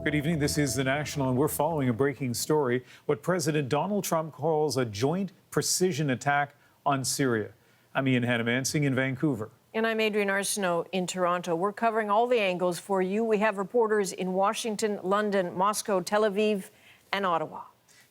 Good evening. This is The National, and we're following a breaking story, what President Donald Trump calls a joint precision attack on Syria. I'm Ian Hannamansing in Vancouver. And I'm Adrienne Arsenault in Toronto. We're covering all the angles for you. We have reporters in Washington, London, Moscow, Tel Aviv, and Ottawa.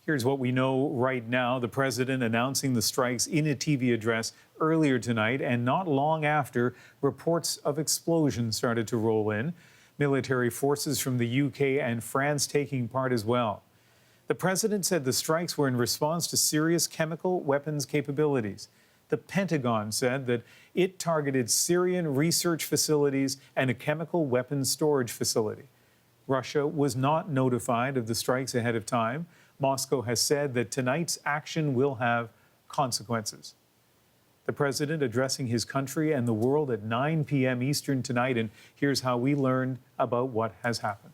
Here's what we know right now. The president announcing the strikes in a TV address earlier tonight, and not long after, reports of explosions started to roll in. Military forces from the UK and France taking part as well. The president said the strikes were in response to Syria's chemical weapons capabilities. The Pentagon said that it targeted Syrian research facilities and a chemical weapons storage facility. Russia was not notified of the strikes ahead of time. Moscow has said that tonight's action will have consequences. The president addressing his country and the world at 9 p.m. Eastern tonight, and here's how we learned about what has happened.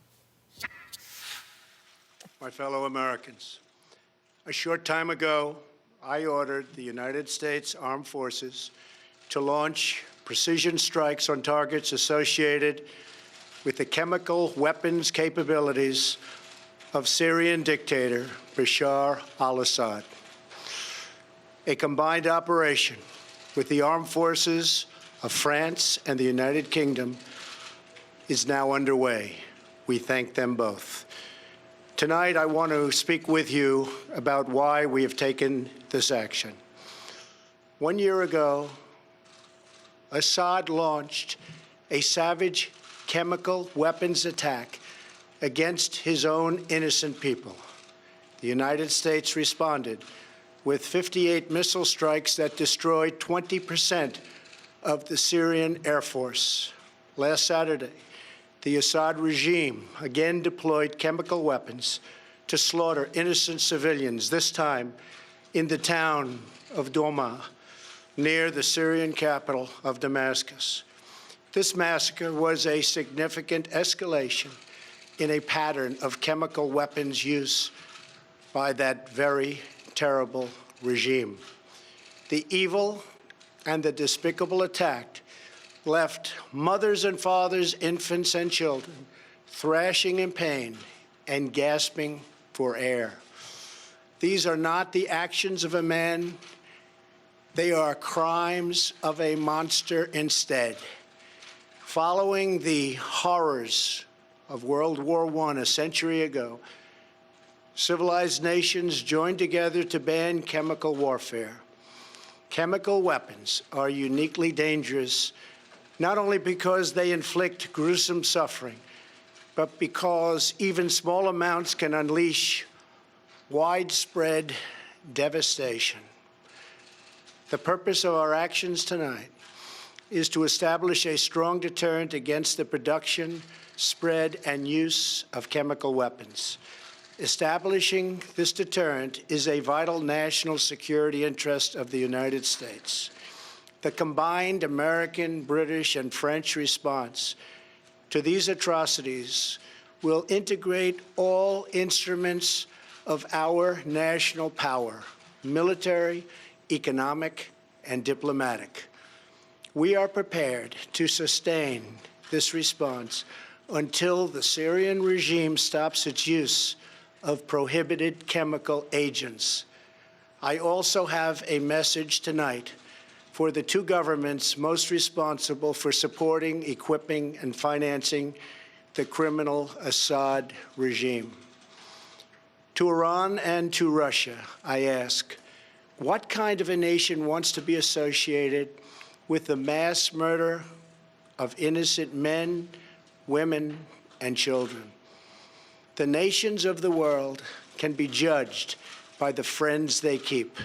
My fellow Americans, a short time ago, I ordered the United States Armed Forces to launch precision strikes on targets associated with the chemical weapons capabilities of Syrian dictator Bashar al-Assad. A combined operation with the armed forces of France and the United Kingdom is now underway. We thank them both. Tonight, I want to speak with you about why we have taken this action. 1 year ago, Assad launched a savage chemical weapons attack against his own innocent people. The United States responded with 58 missile strikes that destroyed 20% of the Syrian Air Force. Last Saturday, the Assad regime again deployed chemical weapons to slaughter innocent civilians, this time in the town of Douma, near the Syrian capital of Damascus. This massacre was a significant escalation in a pattern of chemical weapons use by that very terrible regime. The evil and the despicable attack left mothers and fathers, infants and children thrashing in pain and gasping for air. These are not the actions of a man. They are crimes of a monster instead. Following the horrors of World War I a century ago, civilized nations joined together to ban chemical warfare. Chemical weapons are uniquely dangerous, not only because they inflict gruesome suffering, but because even small amounts can unleash widespread devastation. The purpose of our actions tonight is to establish a strong deterrent against the production, spread, and use of chemical weapons. Establishing this deterrent is a vital national security interest of the United States. The combined American, British, and French response to these atrocities will integrate all instruments of our national power, military, economic, and diplomatic. We are prepared to sustain this response until the Syrian regime stops its use of prohibited chemical agents. I also have a message tonight for the two governments most responsible for supporting, equipping, and financing the criminal Assad regime. To Iran and to Russia, I ask, what kind of a nation wants to be associated with the mass murder of innocent men, women, and children? The nations of the world can be judged by the friends they keep.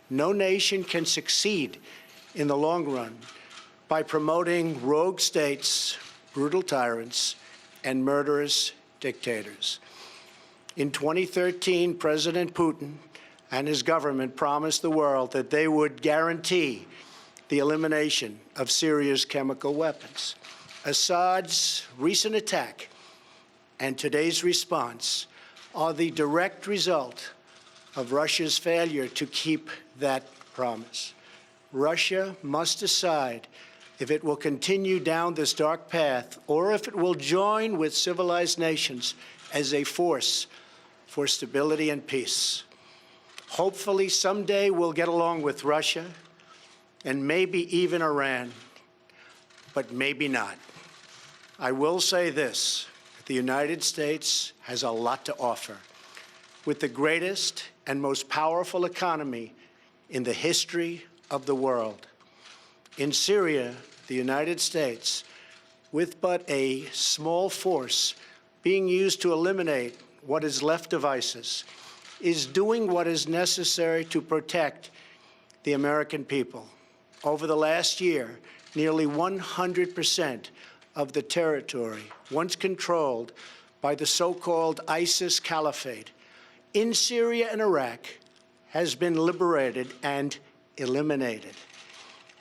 No nation can succeed in the long run by promoting rogue states, brutal tyrants, and murderous dictators. In 2013, President Putin and his government promised the world that they would guarantee the elimination of Syria's chemical weapons. Assad's recent attack and today's response are the direct result of Russia's failure to keep that promise. Russia must decide if it will continue down this dark path or if it will join with civilized nations as a force for stability and peace. Hopefully, someday we'll get along with Russia and maybe even Iran, but maybe not. I will say this: the United States has a lot to offer. With the greatest and most powerful economy in the history of the world. In Syria, the United States, with but a small force being used to eliminate what is left of ISIS, is doing what is necessary to protect the American people. Over the last year, nearly 100% of the territory once controlled by the so-called ISIS Caliphate in Syria and Iraq has been liberated and eliminated.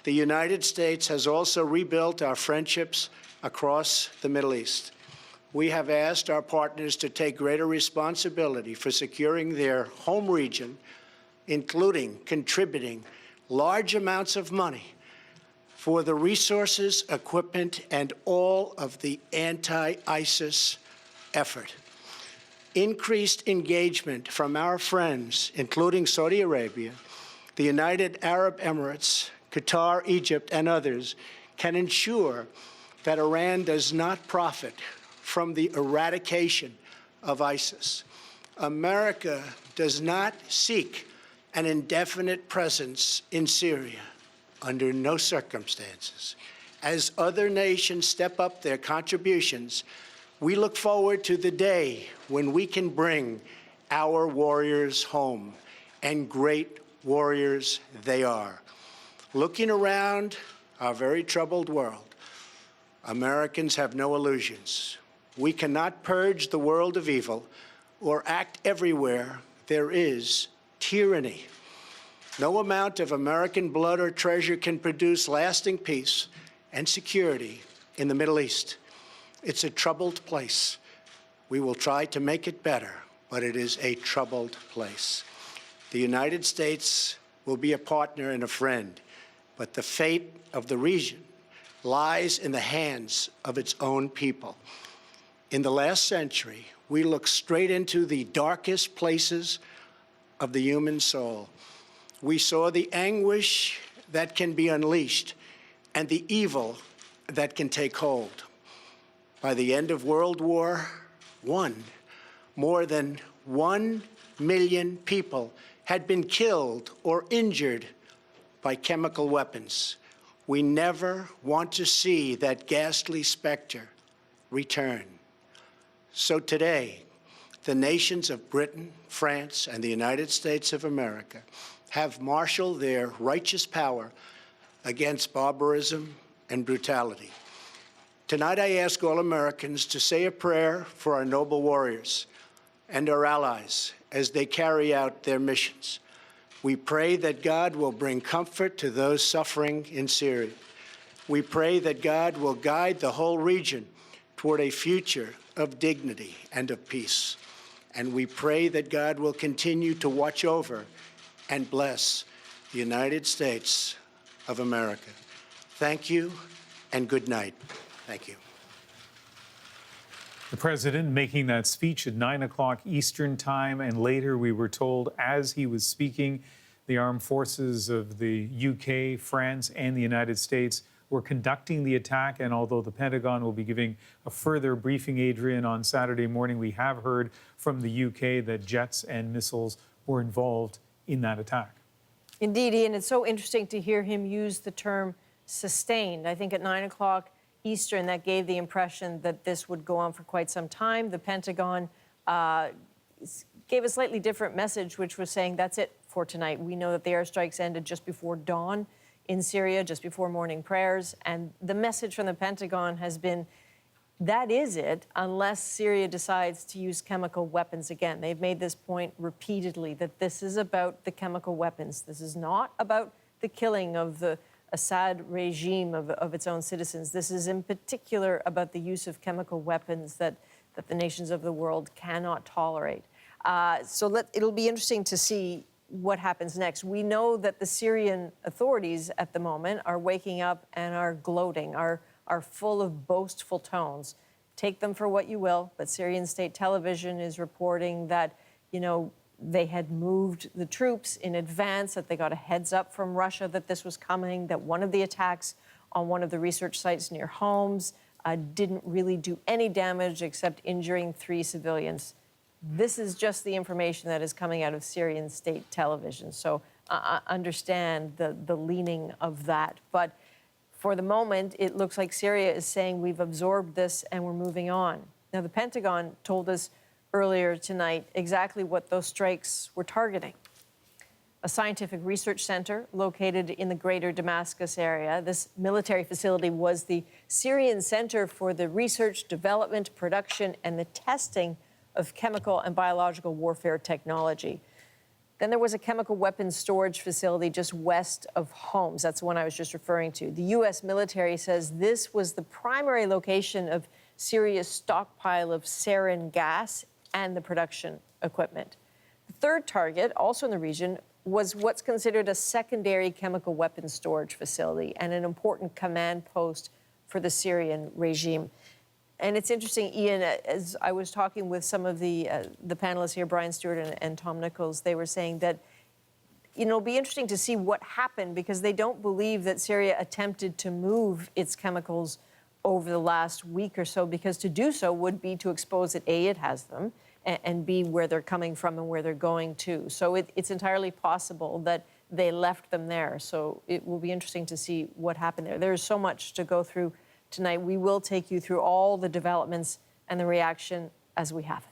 The United States has also rebuilt our friendships across the Middle East. We have asked our partners to take greater responsibility for securing their home region, including contributing large amounts of money for the resources, equipment, and all of the anti-ISIS effort. Increased engagement from our friends, including Saudi Arabia, the United Arab Emirates, Qatar, Egypt, and others, can ensure that Iran does not profit from the eradication of ISIS. America does not seek an indefinite presence in Syria under no circumstances. As other nations step up their contributions, we look forward to the day when we can bring our warriors home, and great warriors they are. Looking around our very troubled world, Americans have no illusions. We cannot purge the world of evil or act everywhere there is tyranny. No amount of American blood or treasure can produce lasting peace and security in the Middle East. It's a troubled place. We will try to make it better, but it is a troubled place. The United States will be a partner and a friend, but the fate of the region lies in the hands of its own people. In the last century, we looked straight into the darkest places of the human soul. We saw the anguish that can be unleashed and the evil that can take hold. By the end of World War I, more than 1 million people had been killed or injured by chemical weapons. We never want to see that ghastly specter return. So today, the nations of Britain, France, and the United States of America have marshaled their righteous power against barbarism and brutality. Tonight, I ask all Americans to say a prayer for our noble warriors and our allies as they carry out their missions. We pray that God will bring comfort to those suffering in Syria. We pray that God will guide the whole region toward a future of dignity and of peace. And we pray that God will continue to watch over and bless the United States of America. Thank you and good night. Thank you. The president making that speech at 9 o'clock Eastern time, and later we were told as he was speaking, the armed forces of the UK, France, and the United States were conducting the attack. And although the Pentagon will be giving a further briefing, Adrian, on Saturday morning, we have heard from the UK that jets and missiles were involved in that attack. Indeed, Ian, it's so interesting to hear him use the term sustained. I think at 9 o'clock Eastern, that gave the impression that this would go on for quite some time. The Pentagon gave a slightly different message, which was saying that's it for tonight. We know that the airstrikes ended just before dawn in Syria, just before morning prayers. And the message from the Pentagon has been, that is it, unless Syria decides to use chemical weapons again. They've made this point repeatedly, that this is about the chemical weapons. This is not about the killing of the Assad regime of its own citizens. This is in particular about the use of chemical weapons that the nations of the world cannot tolerate. It'll be interesting to see what happens next. We know that the Syrian authorities at the moment are waking up and are gloating, are full of boastful tones. take them for what you will, but Syrian state television is reporting that, they had moved the troops in advance, that they got a heads up from Russia that this was coming, that one of the attacks on one of the research sites near Homs didn't really do any damage except injuring 3 civilians. This is just the information that is coming out of Syrian state television. So understand the leaning of that. But for the moment, it looks like Syria is saying we've absorbed this and we're moving on. Now, the Pentagon told us earlier tonight exactly what those strikes were targeting. A scientific research center located in the greater Damascus area. This military facility was the Syrian Center for the Research, Development, Production, and the Testing of Chemical and Biological Warfare Technology. Then there was a chemical weapons storage facility just west of Homs. That's the one I was just referring to. The U.S. military says this was the primary location of Syria's stockpile of sarin gas and the production equipment. The third target, also in the region, was what's considered a secondary chemical weapons storage facility and an important command post for the Syrian regime. And it's interesting, Ian, as I was talking with some of the panelists here, Brian Stewart and Tom Nichols, they were saying that, it'll be interesting to see what happened because they don't believe that Syria attempted to move its chemicals over the last week or so, because to do so would be to expose that A, it has them, and B, where they're coming from and where they're going to. So it's entirely possible that they left them there. So it will be interesting to see what happened there. There's so much to go through tonight. We will take you through all the developments and the reaction as we have it.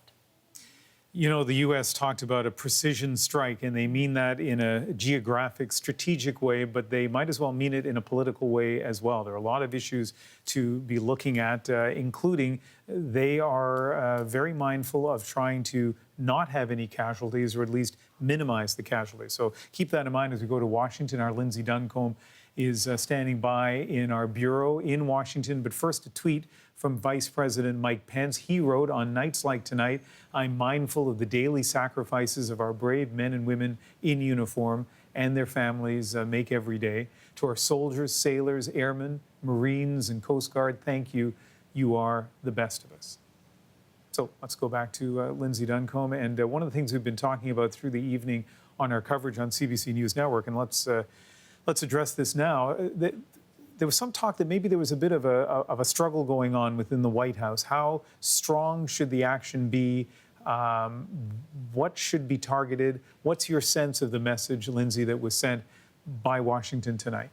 The U.S. talked about a precision strike, and they mean that in a geographic, strategic way, but they might as well mean it in a political way as well. There are a lot of issues to be looking at, including they are very mindful of trying to not have any casualties, or at least minimize the casualties. So keep that in mind as we go to Washington. Our Lindsay Duncombe is standing by in our bureau in Washington. But first, a tweet from Vice President Mike Pence. He wrote, "On nights like tonight, I'm mindful of the daily sacrifices of our brave men and women in uniform and their families make every day. To our soldiers, sailors, airmen, Marines, and Coast Guard, thank you. You are the best of us." So let's go back to Lindsay Duncombe. And one of the things we've been talking about through the evening on our coverage on CBC News Network, and let's address this now. There was some talk that maybe there was a bit of a struggle going on within the White House. How strong should the action be? What should be targeted? What's your sense of the message, Lindsay, that was sent by Washington tonight?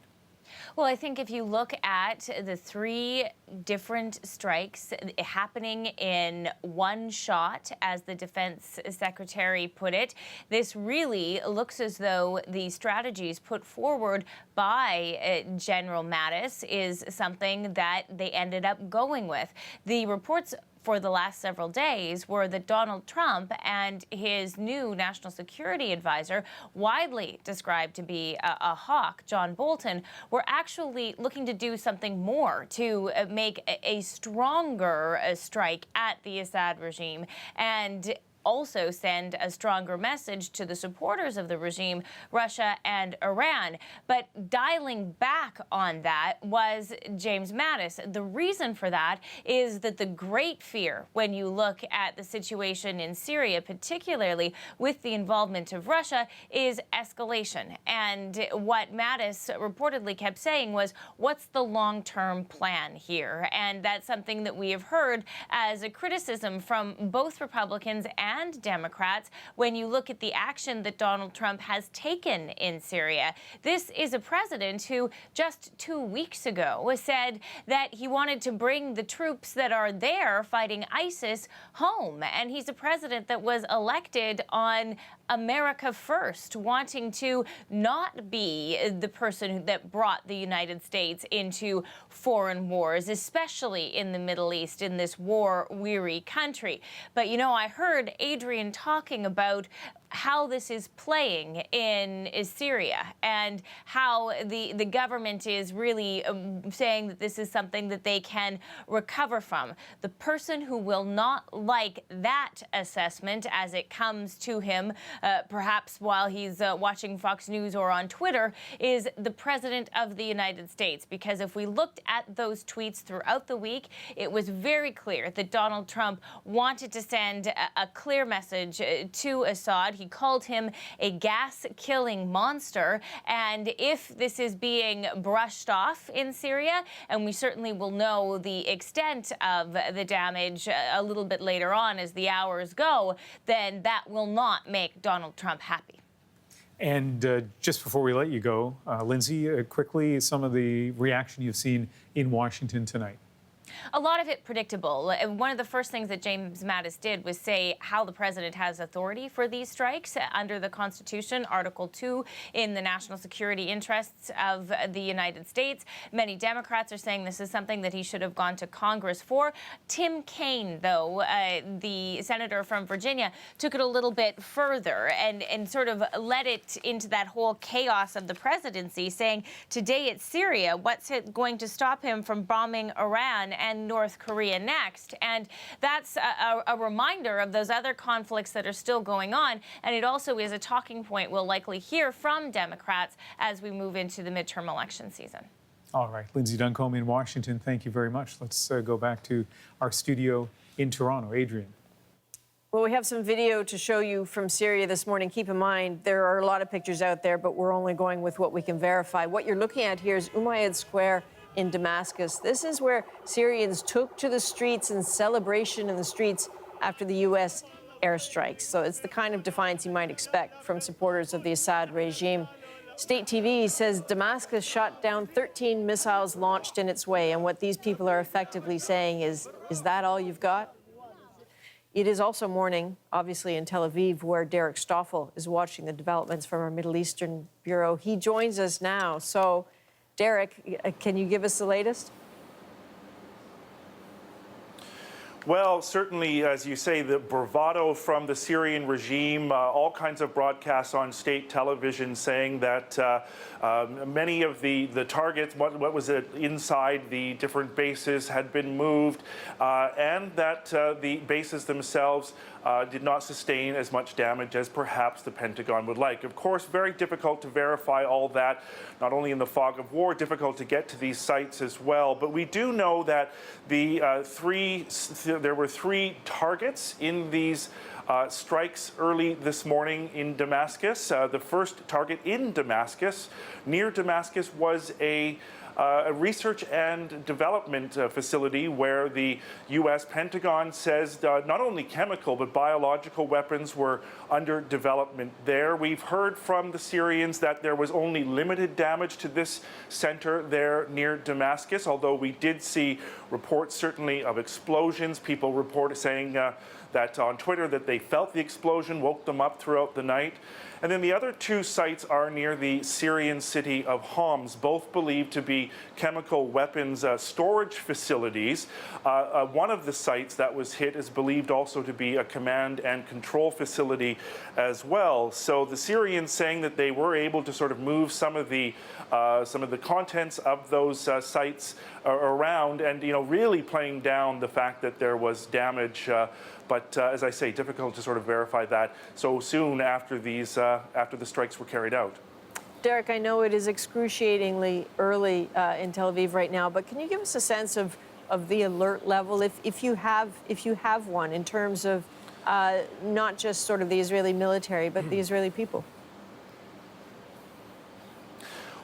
Well, I think if you look at the 3 different strikes happening in one shot, as the Defense Secretary put it, this really looks as though the strategies put forward by General Mattis is something that they ended up going with. The reports for the last several days were that Donald Trump and his new national security advisor, widely described to be a hawk, John Bolton, were actually looking to do something more to make a stronger strike at the Assad regime and also send a stronger message to the supporters of the regime, Russia and Iran. But dialing back on that was James Mattis. The reason for that is that the great fear when you look at the situation in Syria, particularly with the involvement of Russia, is escalation. And what Mattis reportedly kept saying was, what's the long-term plan here? And that's something that we have heard as a criticism from both Republicans and Democrats when you look at the action that Donald Trump has taken in Syria. This is a president who just 2 weeks ago said that he wanted to bring the troops that are there fighting ISIS home. And he's a president that was elected on America First, wanting to not be the person that brought the United States into foreign wars, especially in the Middle East, in this war-weary country. But, I heard Adrian talking about how this is playing in Syria and how the government is really saying that this is something that they can recover from. The person who will not like that assessment as it comes to him, perhaps while he's watching Fox News or on Twitter, is the President of the United States. Because if we looked at those tweets throughout the week, it was very clear that Donald Trump wanted to send a clear message to Assad. He called him a gas-killing monster. And if this is being brushed off in Syria, and we certainly will know the extent of the damage a little bit later on as the hours go, then that will not make Donald Trump happy. And just before we let you go, Lindsay, quickly, some of the reaction you've seen in Washington tonight. A lot of it predictable. One of the first things that James Mattis did was say how the president has authority for these strikes under the Constitution, Article 2, in the national security interests of the United States. Many Democrats are saying this is something that he should have gone to Congress for. Tim Kaine, though, the senator from Virginia, took it a little bit further and sort of led it into that whole chaos of the presidency, saying today it's Syria. What's it going to stop him from bombing Iran and North Korea next? And that's a reminder of those other conflicts that are still going on. And it also is a talking point we'll likely hear from Democrats as we move into the midterm election season. All right, Lindsay Duncombe in Washington, thank you very much. Let's go back to our studio in Toronto. Adrian. Well, we have some video to show you from Syria this morning. Keep in mind, there are a lot of pictures out there, but we're only going with what we can verify. What you're looking at here is Umayyad Square in Damascus. This is where Syrians took to the streets in celebration in the streets after the U.S. airstrikes. So it's the kind of defiance you might expect from supporters of the Assad regime. State TV says Damascus shot down 13 missiles launched in its way. And what these people are effectively saying is that all you've got? It is also morning, obviously, in Tel Aviv, where Derek Stoffel is watching the developments from our Middle Eastern Bureau. He joins us now. So, Derek, can you give us the latest? Well, certainly, as you say, the bravado from the Syrian regime, all kinds of broadcasts on state television saying that many of the targets, what was it, inside the different bases had been moved, and that the bases themselves did not sustain as much damage as perhaps the Pentagon would like. Of course, very difficult to verify all that, not only in the fog of war, difficult to get to these sites as well. But we do know that there were three targets in these strikes early this morning in Damascus. The first target in Damascus, near Damascus, was a research and development facility where the U.S. Pentagon says not only chemical but biological weapons were under development there. We've heard from the Syrians that there was only limited damage to this center there near Damascus, although we did see reports certainly of explosions. People reported saying that on Twitter that they felt the explosion, woke them up throughout the night. And then the other two sites are near the Syrian city of Homs, both believed to be chemical weapons storage facilities. One of the sites that was hit is believed also to be a command and control facility as well. So the Syrians saying that they were able to sort of move some of the contents of those sites around, and really playing down the fact that there was damage. But as I say, difficult to sort of verify that so soon after after the strikes were carried out. Derek, I know it is excruciatingly early in Tel Aviv right now, but can you give us a sense of the alert level, if you have one, in terms of not just sort of the Israeli military, but the Israeli people?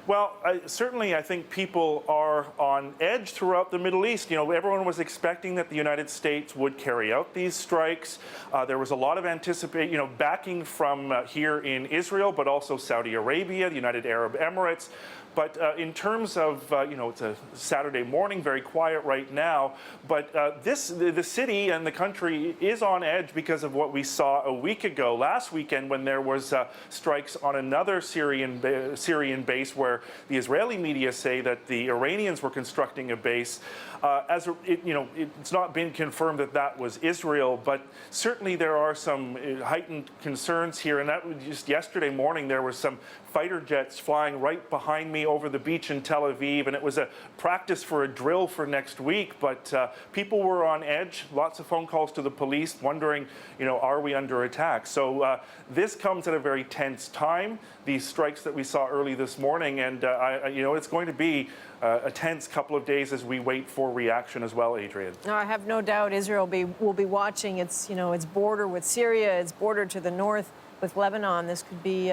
Well, certainly I think people are on edge throughout the Middle East. Everyone was expecting that the United States would carry out these strikes. There was a lot of backing from here in Israel, but also Saudi Arabia, the United Arab Emirates, But in terms of, it's a Saturday morning, very quiet right now, but the city and the country is on edge because of what we saw a week ago, last weekend, when there was strikes on another Syrian base where the Israeli media say that the Iranians were constructing a base. It's not been confirmed that that was Israel, but certainly there are some heightened concerns here. And that was just yesterday morning, there were some fighter jets flying right behind me over the beach in Tel Aviv, and it was a practice for a drill for next week. But people were on edge. Lots of phone calls to the police, wondering, are we under attack? So this comes at a very tense time. These strikes that we saw early this morning, and it's going to be a tense couple of days as we wait for reaction as well, Adrian. No, I have no doubt Israel will be watching. Its border with Syria, its border to the north with Lebanon. This could be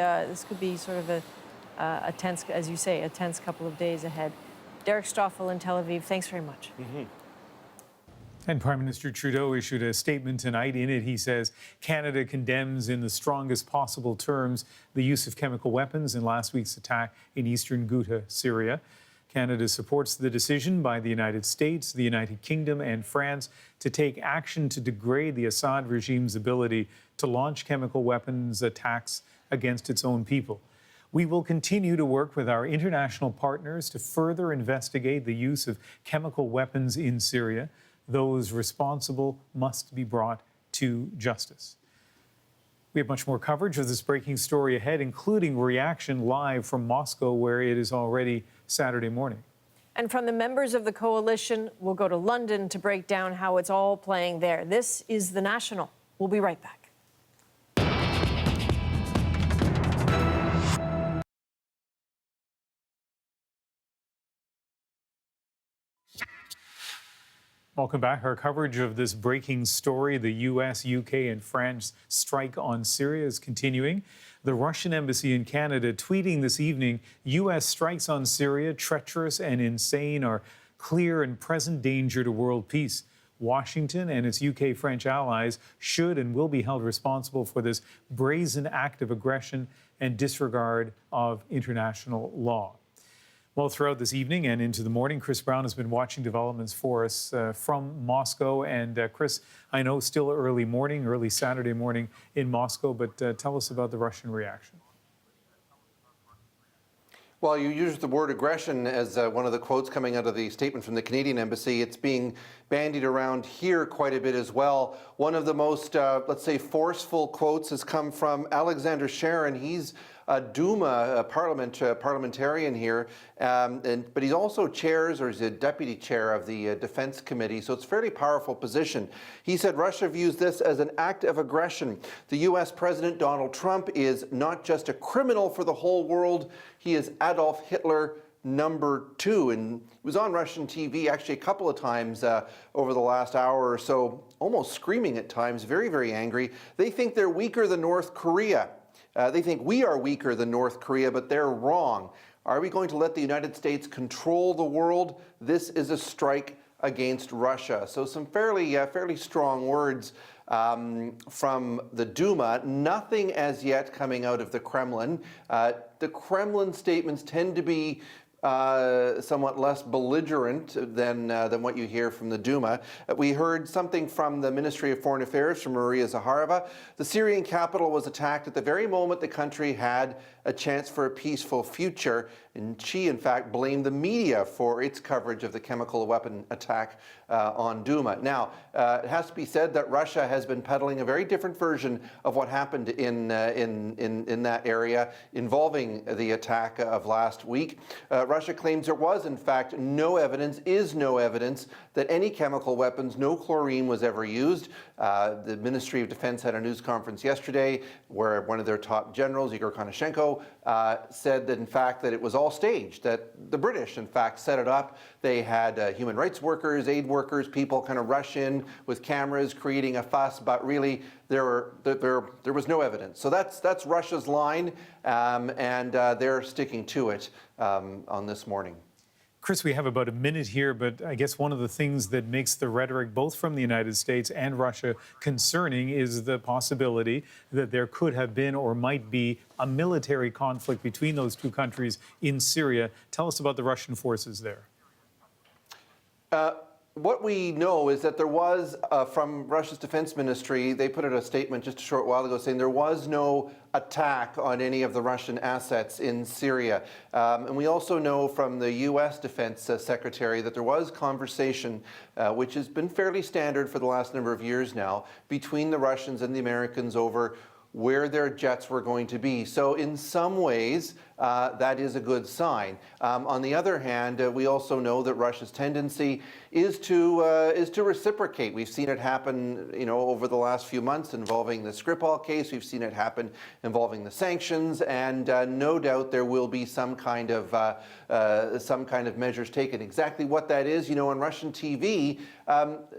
sort of a tense, as you say, a tense couple of days ahead. Derek Stoffel in Tel Aviv, thanks very much. Mm-hmm. And Prime Minister Trudeau issued a statement tonight. In it, he says Canada condemns in the strongest possible terms the use of chemical weapons in last week's attack in eastern Ghouta, Syria. Canada supports the decision by the United States, the United Kingdom, and France to take action to degrade the Assad regime's ability to launch chemical weapons attacks against its own people. We will continue to work with our international partners to further investigate the use of chemical weapons in Syria. Those responsible must be brought to justice. We have much more coverage of this breaking story ahead, including reaction live from Moscow, where it is already Saturday morning. And from the members of the coalition, we'll go to London to break down how it's all playing there. This is The National. We'll be right back. Welcome back. Our coverage of this breaking story, the U.S., U.K. and France strike on Syria, is continuing. The Russian embassy in Canada tweeting this evening, U.S. strikes on Syria, treacherous and insane, are clear and present danger to world peace. Washington and its UK-French allies should and will be held responsible for this brazen act of aggression and disregard of international law. Well, throughout this evening and into the morning, Chris Brown has been watching developments for us from Moscow. And Chris, I know still early Saturday morning in Moscow, but tell us about the Russian reaction. Well, you used the word aggression as one of the quotes coming out of the statement from the Canadian embassy. It's being bandied around here quite a bit as well. One of the most, let's say, forceful quotes has come from Alexander Sharon. He's a Duma parliamentarian here, but he also chairs, or he's a deputy chair of the Defense Committee, so it's a fairly powerful position. He said Russia views this as an act of aggression. The U.S. President Donald Trump is not just a criminal for the whole world, he is Adolf Hitler #2, and he was on Russian TV actually a couple of times over the last hour or so, almost screaming at times, very, very angry. They think they're weaker than North Korea. They think we are weaker than North Korea, but they're wrong. Are we going to let the United States control the world? This is a strike against Russia. So some fairly strong words from the Duma. Nothing as yet coming out of the Kremlin. The Kremlin statements tend to be somewhat less belligerent than what you hear from the Duma. We heard something from the Ministry of Foreign Affairs, from Maria Zaharova. The Syrian capital was attacked at the very moment the country had a chance for a peaceful future, and she, in fact, blamed the media for its coverage of the chemical weapon attack on Duma. Now, it has to be said that Russia has been peddling a very different version of what happened in that area involving the attack of last week. Russia claims there was, in fact, no evidence that any chemical weapons, no chlorine was ever used. The Ministry of Defense had a news conference yesterday where one of their top generals, Igor Konashenko, said that, in fact, that it was all staged, that the British, in fact, set it up. They had human rights workers, aid workers, people kind of rush in with cameras, creating a fuss, but really there was no evidence. So that's Russia's line, and they're sticking to it on this morning. Chris, we have about a minute here, but I guess one of the things that makes the rhetoric, both from the United States and Russia, concerning is the possibility that there could have been or might be a military conflict between those two countries in Syria. Tell us about the Russian forces there. What we know is that there was, from Russia's defense ministry, they put out a statement just a short while ago saying there was no attack on any of the Russian assets in Syria. And we also know from the U.S. Defense Secretary that there was conversation, which has been fairly standard for the last number of years now, between the Russians and the Americans over where their jets were going to be. So in some ways, that is a good sign. On the other hand, we also know that Russia's tendency is to reciprocate. We've seen it happen, over the last few months involving the Skripal case. We've seen it happen involving the sanctions, and no doubt there will be some kind of measures taken. Exactly what that is, on Russian TV,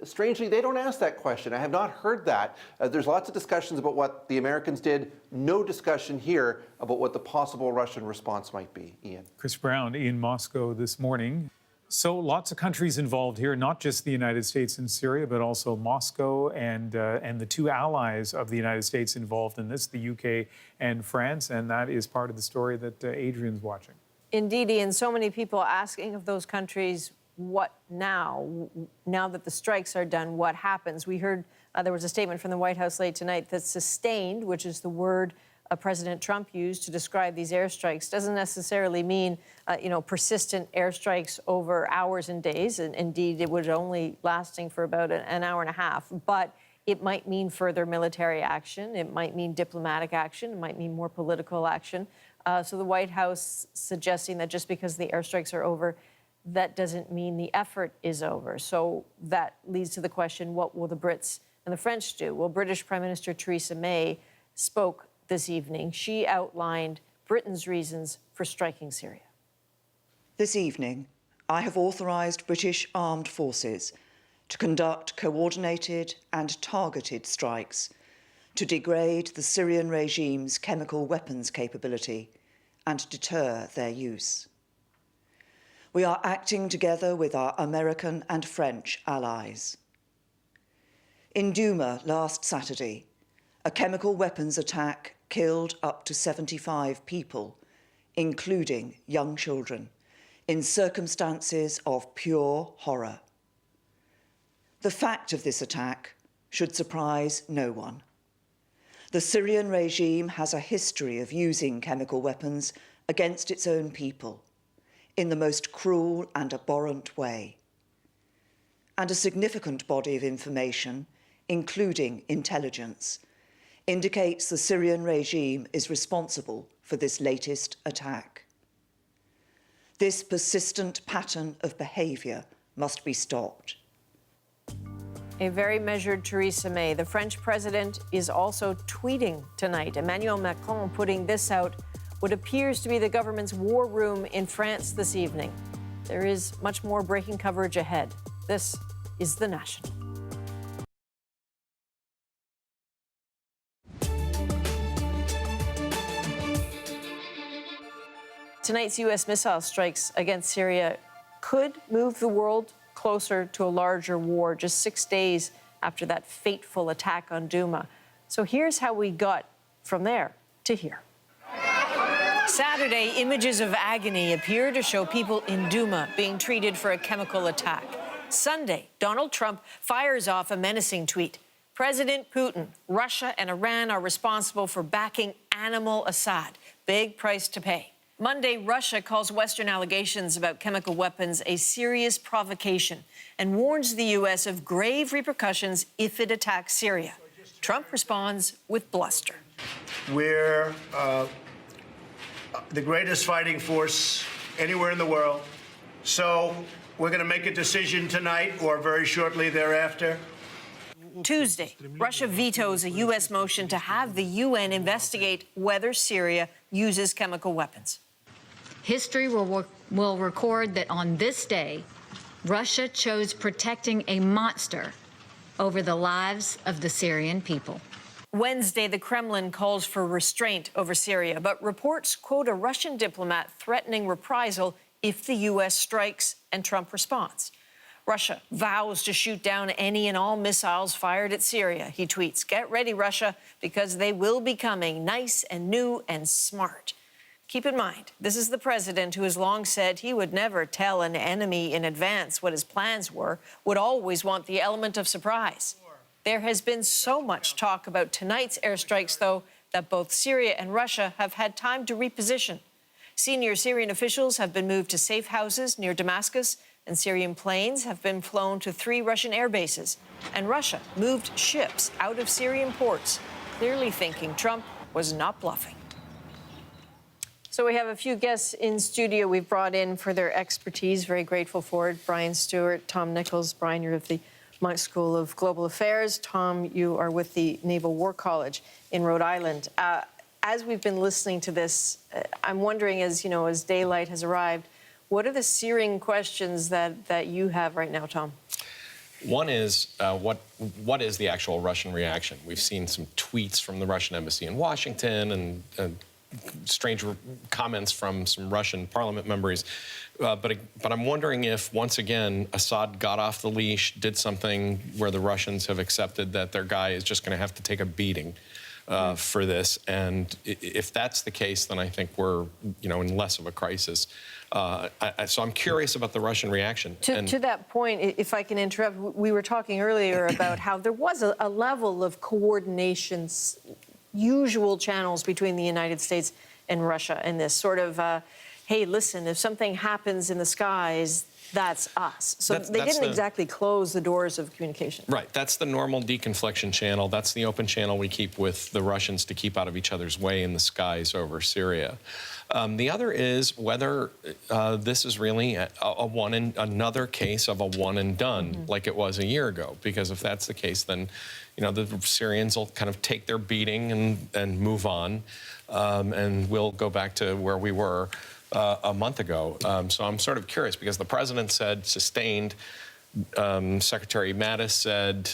strangely, they don't ask that question. I have not heard that. There's lots of discussions about what the Americans did. No discussion here about what the possible Russian response might be. Ian. Chris Brown in Moscow this morning. So lots of countries involved here, not just the United States and Syria, but also Moscow and the two allies of the United States involved in this, the UK and France. And that is part of the story that Adrian's watching. Indeed, Ian, so many people asking of those countries, what now? Now that the strikes are done, what happens? We heard there was a statement from the White House late tonight that sustained, which is the word President Trump used to describe these airstrikes, doesn't necessarily mean, persistent airstrikes over hours and days. And indeed, it was only lasting for about an hour and a half. But it might mean further military action. It might mean diplomatic action. It might mean more political action. So the White House suggesting that just because the airstrikes are over, that doesn't mean the effort is over. So that leads to the question, what will the Brits and the French do? Well, British Prime Minister Theresa May spoke this evening. She outlined Britain's reasons for striking Syria. This evening, I have authorised British armed forces to conduct coordinated and targeted strikes to degrade the Syrian regime's chemical weapons capability and deter their use. We are acting together with our American and French allies. In Douma last Saturday, a chemical weapons attack killed up to 75 people, including young children, in circumstances of pure horror. The fact of this attack should surprise no one. The Syrian regime has a history of using chemical weapons against its own people in the most cruel and abhorrent way. And a significant body of information, including intelligence, indicates the Syrian regime is responsible for this latest attack. This persistent pattern of behaviour must be stopped. A very measured Theresa May. The French president is also tweeting tonight. Emmanuel Macron putting this out, what appears to be the government's war room in France this evening. There is much more breaking coverage ahead. This is The National. Tonight's U.S. missile strikes against Syria could move the world closer to a larger war, just 6 days after that fateful attack on Douma. So here's how we got from there to here. Saturday, images of agony appear to show people in Douma being treated for a chemical attack. Sunday, Donald Trump fires off a menacing tweet. President Putin, Russia and Iran are responsible for backing al-Assad. Big price to pay. Monday, Russia calls Western allegations about chemical weapons a serious provocation and warns the U.S. of grave repercussions if it attacks Syria. Trump responds with bluster. We're the greatest fighting force anywhere in the world. So we're going to make a decision tonight or very shortly thereafter. Tuesday, Russia vetoes a U.S. motion to have the UN investigate whether Syria uses chemical weapons. History will record that on this day, Russia chose protecting a monster over the lives of the Syrian people. Wednesday, the Kremlin calls for restraint over Syria, but reports quote a Russian diplomat threatening reprisal if the U.S. strikes and Trump responds. Russia vows to shoot down any and all missiles fired at Syria. He tweets, "Get ready, Russia, because they will be coming, nice and new and smart." Keep in mind, this is the president who has long said he would never tell an enemy in advance what his plans were, would always want the element of surprise. There has been so much talk about tonight's airstrikes, though, that both Syria and Russia have had time to reposition. Senior Syrian officials have been moved to safe houses near Damascus, and Syrian planes have been flown to 3 Russian air bases. And Russia moved ships out of Syrian ports, clearly thinking Trump was not bluffing. So we have a few guests in studio we've brought in for their expertise. Very grateful for it. Brian Stewart, Tom Nichols. Brian, you're of the Munk School of Global Affairs. Tom, you are with the Naval War College in Rhode Island. As we've been listening to this, I'm wondering, as you know, as daylight has arrived, what are the searing questions that you have right now, Tom? One is, what is the actual Russian reaction? We've seen some tweets from the Russian embassy in Washington and strange comments from some Russian parliament members. But I'm wondering if, once again, Assad got off the leash, did something where the Russians have accepted that their guy is just going to have to take a beating for this. And if that's the case, then I think we're, in less of a crisis. So I'm curious about the Russian reaction. To that point, if I can interrupt, we were talking earlier about how there was a level of coordination, usual channels between the United States and Russia in this sort of, hey, listen, if something happens in the skies, that's us. So they didn't exactly close the doors of communication. Right. That's the normal deconfliction channel. That's the open channel we keep with the Russians to keep out of each other's way in the skies over Syria. The other is whether this is really another case of a one and done, like it was a year ago. Because if that's the case, then the Syrians will kind of take their beating and move on, and we'll go back to where we were a month ago. So I'm sort of curious, because the president said sustained. Secretary Mattis said,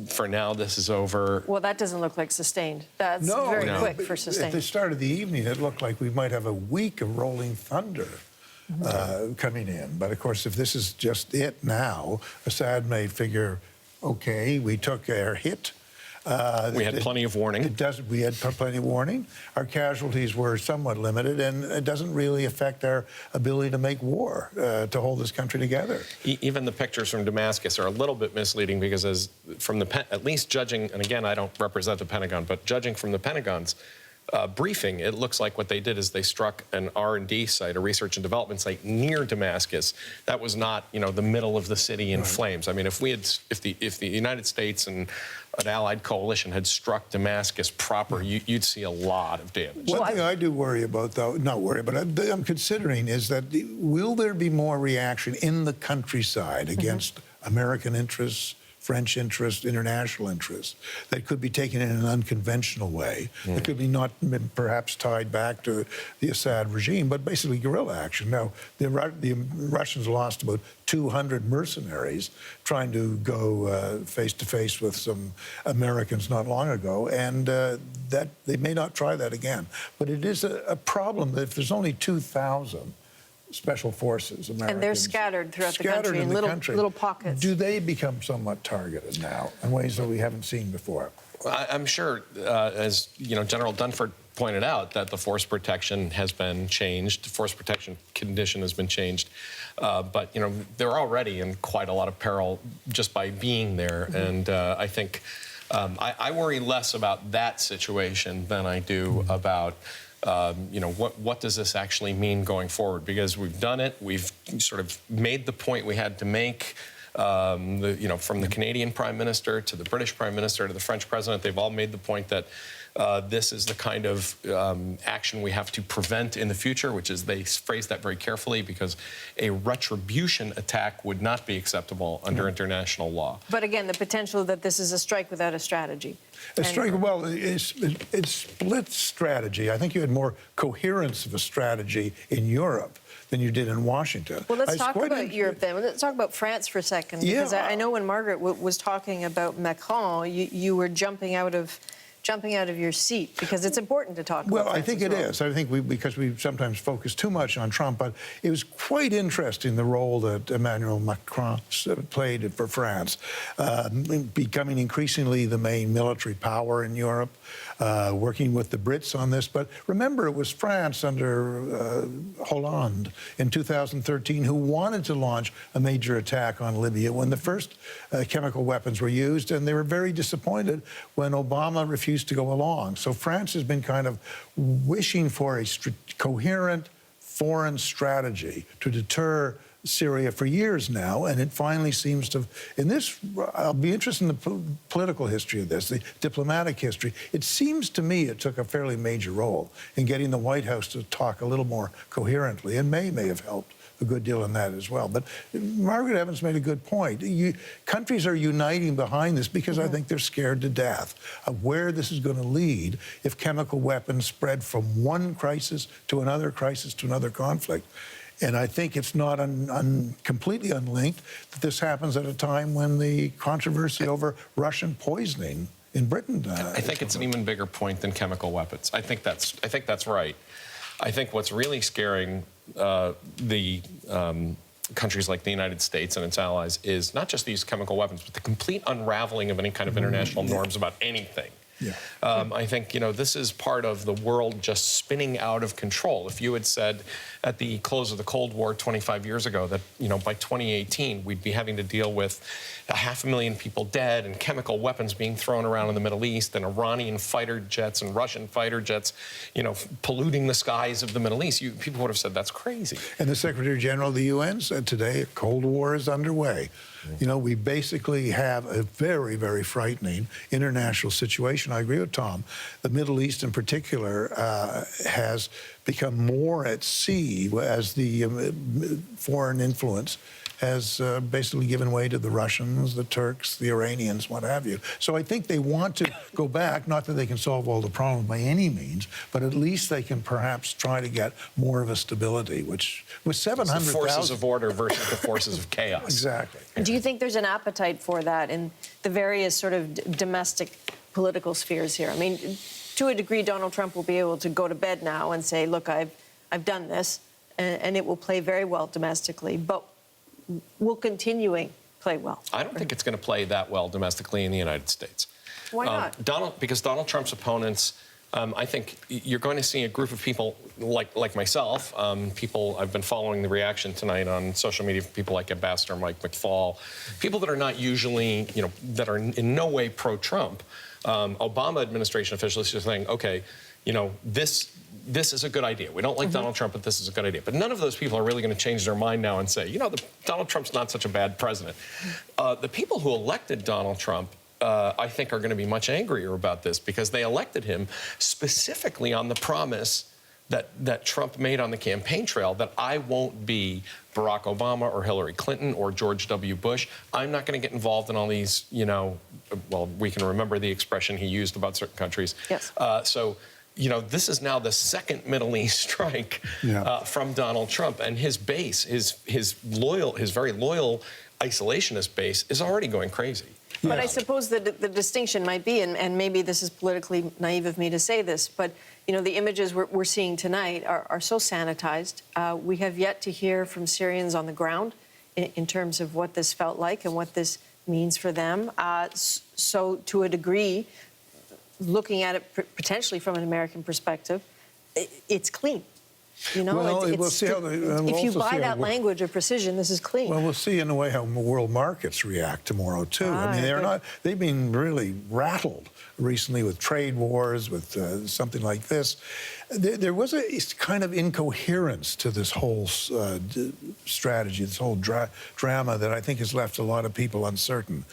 for now, this is over. Well, that doesn't look like sustained. That's very quick for sustained. At the start of the evening, it looked like we might have a week of rolling thunder coming in. But, of course, if this is just it now, Assad may figure, OK, we took our hit. We had plenty of warning. We had plenty of warning. Our casualties were somewhat limited, and it doesn't really affect our ability to make war, to hold this country together. Even the pictures from Damascus are a little bit misleading, because at least judging, and again, I don't represent the Pentagon, but judging from the Pentagon's briefing, it looks like what they did is they struck an R&D site, a research and development site near Damascus. That was not, the middle of the city in flames. I mean, if the United States and an allied coalition had struck Damascus proper, you'd see a lot of damage. One thing I do worry about, though, not worry, but I'm considering is that will there be more reaction in the countryside against American interests, French interests, international interests, that could be taken in an unconventional way, that could be not perhaps tied back to the Assad regime, but basically guerrilla action. Now, the Russians lost about 200 mercenaries trying to go face-to-face with some Americans not long ago, and that they may not try that again. But it is a problem that if there's only 2,000 special forces, Americans. And they're scattered throughout the country in little pockets. Do they become somewhat targeted now in ways that we haven't seen before? I'm sure, as General Dunford pointed out, that the force protection has been changed. The force protection condition has been changed. But, they're already in quite a lot of peril just by being there. And I think I worry less about that situation than I do about what does this actually mean going forward? Because we've done it. We've sort of made the point we had to make. From the Canadian Prime Minister to the British Prime Minister to the French President, they've all made the point that this is the kind of action we have to prevent in the future, which is, they phrase that very carefully, because a retribution attack would not be acceptable under international law. But again, the potential that this is a strike without a strategy. A strike, well, it's split strategy. I think you had more coherence of a strategy in Europe than you did in Washington. Well, let's talk about Europe then. Let's talk about France for a second, because I know when Margaret was talking about Macron, you were jumping out of jumping out of your seat? Because it's important to talk about Well, I France think as it well. is. I think because we sometimes focus too much on Trump, but it was quite interesting the role that Emmanuel Macron played for France, becoming increasingly the main military power in Europe, working with the Brits on this. But remember, it was France under Hollande in 2013 who wanted to launch a major attack on Libya when the first chemical weapons were used, and they were very disappointed when Obama refused to go along. So France has been kind of wishing for a coherent foreign strategy to deter Syria for years now, and it finally seems to, in this, I'll be interested in the political history of this, the diplomatic history. It seems to me it took a fairly major role in getting the White House to talk a little more coherently, and may have helped a good deal in that as well. But Margaret Evans made a good point. Countries are uniting behind this because I think they're scared to death of where this is going to lead if chemical weapons spread from one crisis to another crisis to another conflict. And I think it's not completely unlinked that this happens at a time when the controversy over Russian poisoning in Britain. I think it's an even bigger point than chemical weapons. I think that's right. I think what's really scaring the countries like the United States and its allies is not just these chemical weapons, but the complete unraveling of any kind of international norms about anything. Yeah. I think, this is part of the world just spinning out of control. If you had said at the close of the Cold War 25 years ago that, by 2018, we'd be having to deal with 500,000 people dead and chemical weapons being thrown around in the Middle East and Iranian fighter jets and Russian fighter jets, polluting the skies of the Middle East, people would have said that's crazy. And the Secretary General of the UN said today a Cold War is underway. We basically have a very, very frightening international situation. I agree with Tom. The Middle East in particular has become more at sea as the foreign influence has basically given way to the Russians, the Turks, the Iranians, what have you. So I think they want to go back, not that they can solve all the problems by any means, but at least they can perhaps try to get more of a stability, which with 700,000... The forces of order versus the forces of chaos. Exactly. Do you think there's an appetite for that in the various sort of domestic political spheres here? I mean, to a degree, Donald Trump will be able to go to bed now and say, look, I've done this, and it will play very well domestically, but will continuing play well? I don't think it's going to play that well domestically in the United States. Why not? Because Donald Trump's opponents, I think you're going to see a group of people like myself, I've been following the reaction tonight on social media from people like Ambassador Mike McFaul, people that are not usually, that are in no way pro-Trump. Obama administration officials are saying, okay, this is a good idea. We don't like Donald Trump, but this is a good idea. But none of those people are really going to change their mind now and say, Donald Trump's not such a bad president. The people who elected Donald Trump, I think, are going to be much angrier about this because they elected him specifically on the promise that Trump made on the campaign trail that I won't be Barack Obama or Hillary Clinton or George W. Bush. I'm not going to get involved in all these, well, we can remember the expression he used about certain countries. Yes. This is now the second Middle East strike from Donald Trump, and his base, his very loyal isolationist base, is already going crazy. But I suppose that the distinction might be, and maybe this is politically naive of me to say this, but the images we're seeing tonight are so sanitized. We have yet to hear from Syrians on the ground in terms of what this felt like and what this means for them. So to a degree, looking at it potentially from an American perspective, it's clean. Well, we'll see how if you buy that language of precision, this is clean. Well, we'll see in a way how world markets react tomorrow too. I mean, they've been really rattled recently with trade wars, with something like this. There was a kind of incoherence to this whole strategy, this whole drama that I think has left a lot of people uncertain.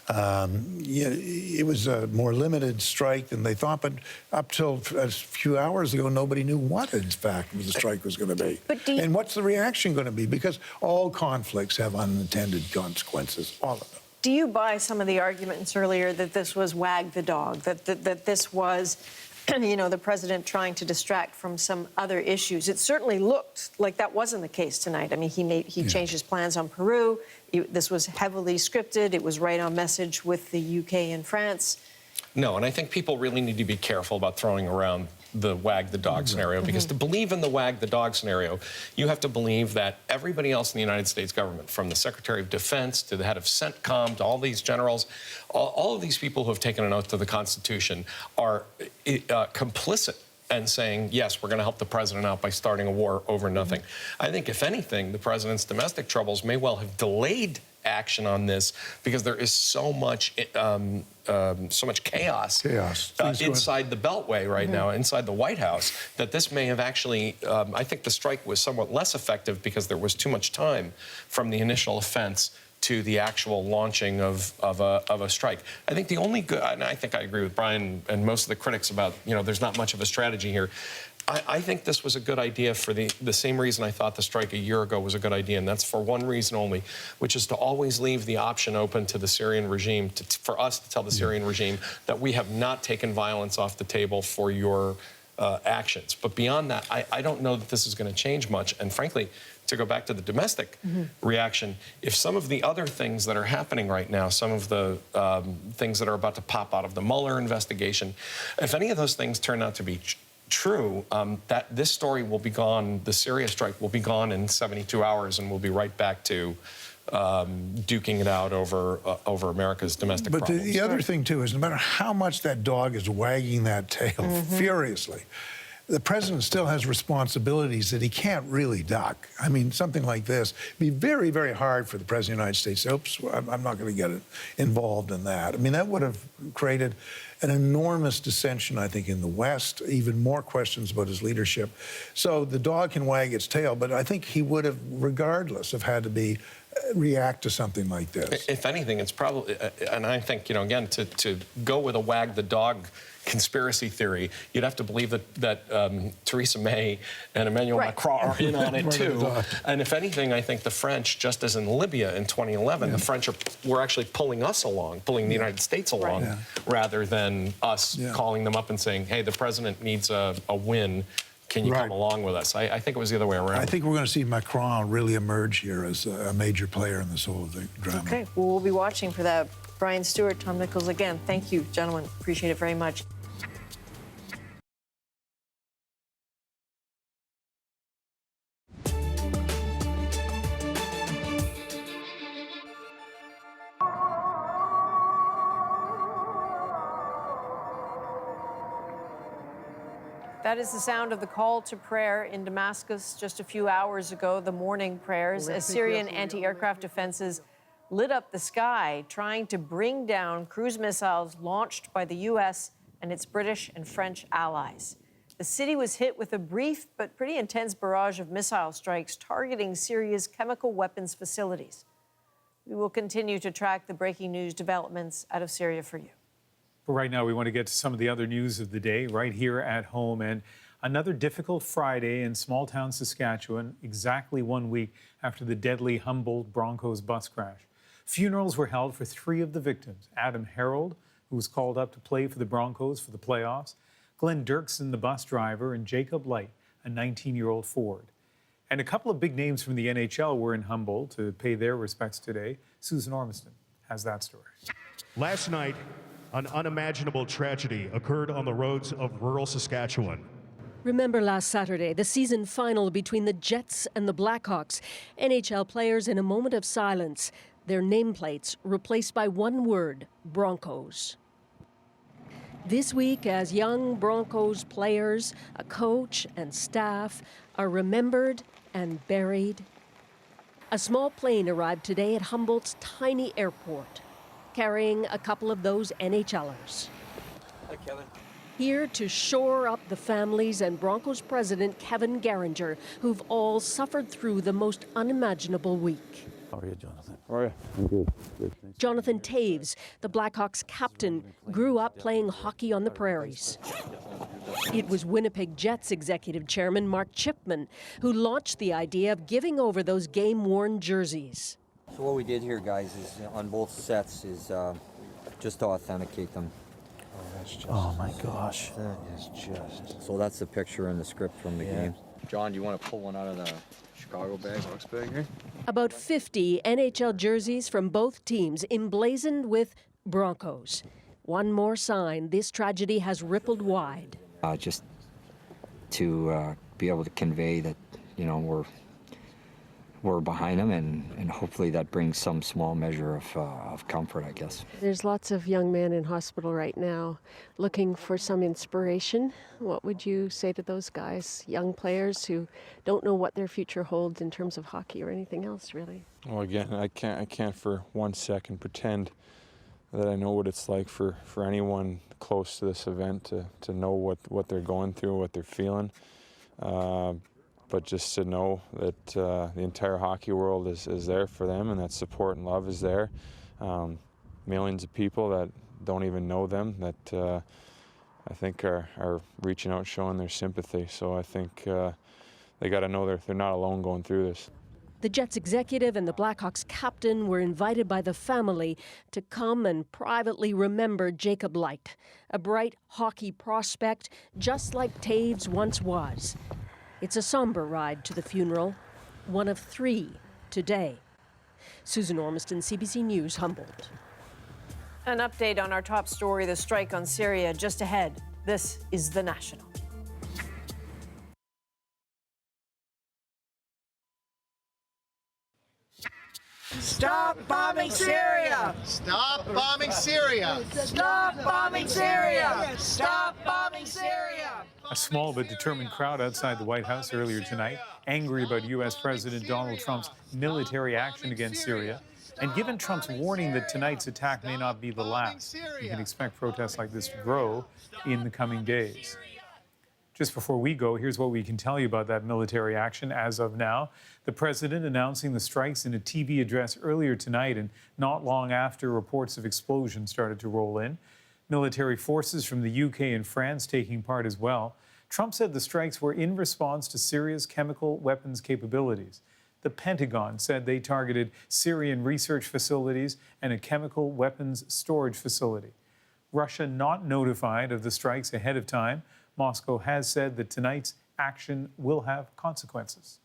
It was a more limited strike than they thought, but up till a few hours ago, nobody knew what, in fact, the strike was going to be. And what's the reaction going to be? Because all conflicts have unintended consequences, all of them. Do you buy some of the arguments earlier that this was wag the dog, that this was, the president trying to distract from some other issues? It certainly looked like that wasn't the case tonight. I mean, he changed his plans on Peru. This was heavily scripted. It was right on message with the UK and France. No, and I think people really need to be careful about throwing around the wag the dog scenario, because to believe in the wag the dog scenario, you have to believe that everybody else in the United States government, from the Secretary of Defense to the head of CENTCOM to all these generals, all of these people who have taken an oath to the Constitution are complicit and saying, yes, we're going to help the president out by starting a war over nothing. I think, if anything, the president's domestic troubles may well have delayed action on this, because there is so much chaos inside the Beltway right now, inside the White House, that this may have actually, I think the strike was somewhat less effective because there was too much time from the initial offense to the actual launching of a strike. I think the only good, and I think I agree with Brian and most of the critics about, there's not much of a strategy here. I think this was a good idea for the same reason I thought the strike a year ago was a good idea, and that's for one reason only, which is to always leave the option open to the Syrian regime, for us to tell the Syrian regime that we have not taken violence off the table for your actions. But beyond that, I don't know that this is going to change much. And frankly, to go back to the domestic reaction, if some of the other things that are happening right now, some of the things that are about to pop out of the Mueller investigation, if any of those things turn out to be true, that this story will be gone, the Syria strike will be gone in 72 hours, and we'll be right back to duking it out over America's domestic problems. But the other thing, too, is no matter how much that dog is wagging that tail furiously, the president still has responsibilities that he can't really duck. I mean, something like this would be very, very hard for the president of the United States. Oops, I'm not going to get involved in that. I mean, that would have created an enormous dissension, I think, in the West, even more questions about his leadership. So the dog can wag its tail, but I think he would have, regardless, have had to react to something like this. If anything, it's probably, and I think, again, to go with a wag the dog conspiracy theory, you'd have to believe that Theresa May and Emmanuel Macron are in on it too. And if anything, I think the French, just as in Libya in 2011, the French were actually pulling us along, pulling the United States along, rather than us calling them up and saying, hey, the president needs a win. Can you come along with us? I think it was the other way around. I think we're going to see Macron really emerge here as a major player in this whole drama. Okay, well, we'll be watching for that. Brian Stewart, Tom Nichols, again, thank you, gentlemen. Appreciate it very much. That is the sound of the call to prayer in Damascus just a few hours ago, the morning prayers, as Syrian anti-aircraft defenses lit up the sky, trying to bring down cruise missiles launched by the U.S. and its British and French allies. The city was hit with a brief but pretty intense barrage of missile strikes targeting Syria's chemical weapons facilities. We will continue to track the breaking news developments out of Syria for you. But right now, we want to get to some of the other news of the day right here at home. And another difficult Friday in small-town Saskatchewan, exactly 1 week after the deadly Humboldt Broncos bus crash. Funerals were held for 3 of the victims: Adam Harold, who was called up to play for the Broncos for the playoffs, Glenn Dirksen, the bus driver, and Jacob Light, a 19-year-old Ford. And a couple of big names from the NHL were in Humboldt to pay their respects today. Susan Ormiston has that story. Last night, an unimaginable tragedy occurred on the roads of rural Saskatchewan. Remember last Saturday, the season final between the Jets and the Blackhawks. NHL players in a moment of silence, their nameplates replaced by one word: Broncos. This week, as young Broncos players, a coach and staff are remembered and buried, a small plane arrived today at Humboldt's tiny airport, carrying a couple of those NHLers. Hi, Kevin. Here to shore up the families and Broncos president Kevin Garinger, who've all suffered through the most unimaginable week. How are you, Jonathan? How are you? I'm good. Good, thanks. Jonathan Taves, the Blackhawks captain, grew up playing hockey on the prairies. It was Winnipeg Jets executive chairman Mark Chipman who launched the idea of giving over those game-worn jerseys. So what we did here, guys, is on both sets is just to authenticate them. Oh, that's just... Oh, my gosh. That is just... So that's the picture and the script from the game. John, do you want to pull one out of the Chicago bag, Hawks bag here? About 50 NHL jerseys from both teams emblazoned with Broncos. One more sign this tragedy has rippled wide. Just to be able to convey that, you know, we're behind them, and hopefully that brings some small measure of comfort, I guess. There's lots of young men in hospital right now looking for some inspiration. What would you say to those guys, young players who don't know what their future holds in terms of hockey or anything else, really? Well, again, I can't for 1 second pretend that I know what it's like for anyone close to this event to know what they're going through, what they're feeling. But just to know that the entire hockey world is there for them, and that support and love is there. Millions of people that don't even know them that I think are reaching out, showing their sympathy. So I think they got to know they're not alone going through this. The Jets executive and the Blackhawks captain were invited by the family to come and privately remember Jacob Light, a bright hockey prospect just like Taves once was. It's a somber ride to the funeral, one of 3 today. Susan Ormiston, CBC News, Humboldt. An update on our top story, the strike on Syria, just ahead. This is The National. Stop bombing Syria! Stop bombing Syria! Stop bombing Syria! Stop bombing Syria! A small but determined crowd outside the White House earlier tonight, angry about U.S. President Donald Trump's military action against Syria. And given Trump's warning that tonight's attack may not be the last, you can expect protests like this to grow in the coming days. Just before we go, here's what we can tell you about that military action as of now. The president announcing the strikes in a TV address earlier tonight, and not long after reports of explosions started to roll in. Military forces from the UK and France taking part as well. Trump said the strikes were in response to Syria's chemical weapons capabilities. The Pentagon said they targeted Syrian research facilities and a chemical weapons storage facility. Russia not notified of the strikes ahead of time. Moscow has said that tonight's action will have consequences.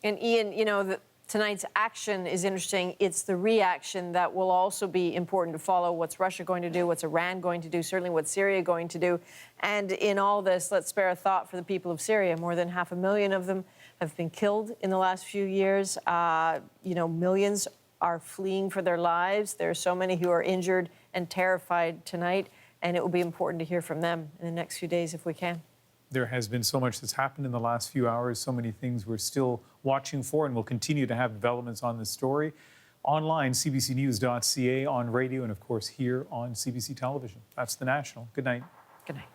And Ian, you know, tonight's action is interesting. It's the reaction that will also be important to follow. What's Russia going to do? What's Iran going to do? Certainly what's Syria going to do? And in all this, let's spare a thought for the people of Syria. More than 500,000 of them have been killed in the last few years. You know, millions are fleeing for their lives. There are so many who are injured and terrified tonight. And it will be important to hear from them in the next few days if we can. There has been so much that's happened in the last few hours, so many things we're still watching for, and we'll continue to have developments on this story. Online, cbcnews.ca, on radio, and of course here on CBC Television. That's The National. Good night. Good night.